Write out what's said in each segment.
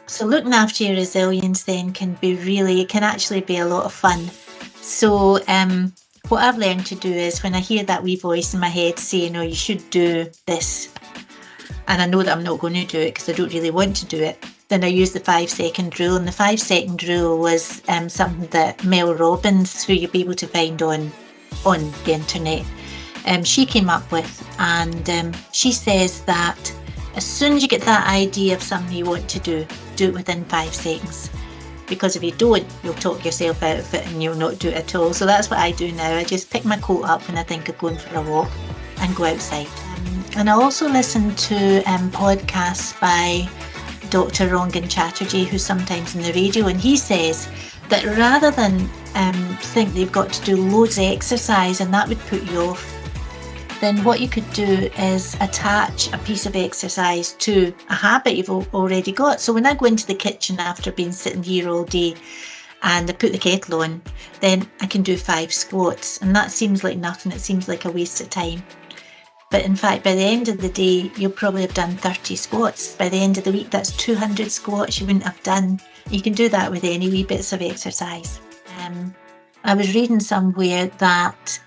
So looking after your resilience then it can actually be a lot of fun. So what I've learned to do is when I hear that wee voice in my head saying, oh, you should do this, and I know that I'm not going to do it because I don't really want to do it, then I use the 5-second rule. And the 5-second rule was something that Mel Robbins, who you'll be able to find on the internet, she came up with. And she says that as soon as you get that idea of something you want to do it within 5 seconds. Because if you don't, you'll talk yourself out of it and you'll not do it at all. So that's what I do now. I just pick my coat up when I think of going for a walk and go outside. And I also listen to podcasts by Dr. Rangan Chatterjee, who's sometimes on the radio, and he says that rather than think they've got to do loads of exercise and that would put you off, then what you could do is attach a piece of exercise to a habit you've already got. So when I go into the kitchen after being sitting here all day and I put the kettle on, then I can do 5 squats, and that seems like nothing. It seems like a waste of time. But in fact, by the end of the day, you'll probably have done 30 squats. By the end of the week, that's 200 squats you wouldn't have done. You can do that with any wee bits of exercise. I was reading somewhere that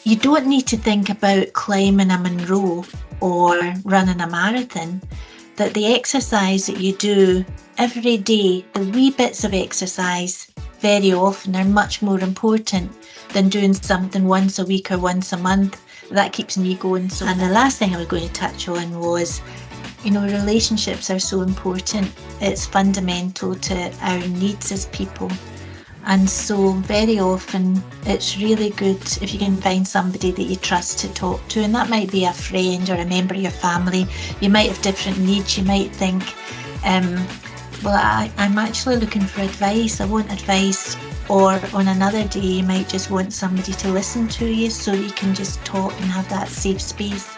you don't need to think about climbing a Monroe or running a marathon, that the exercise that you do every day, the wee bits of exercise very often are much more important than doing something once a week or once a month. That keeps me going. And the last thing I was going to touch on was, relationships are so important. It's fundamental to our needs as people. And so very often it's really good if you can find somebody that you trust to talk to. And that might be a friend or a member of your family. You might have different needs. You might think, I'm actually looking for advice. I want advice. Or on another day, you might just want somebody to listen to you so that you can just talk and have that safe space.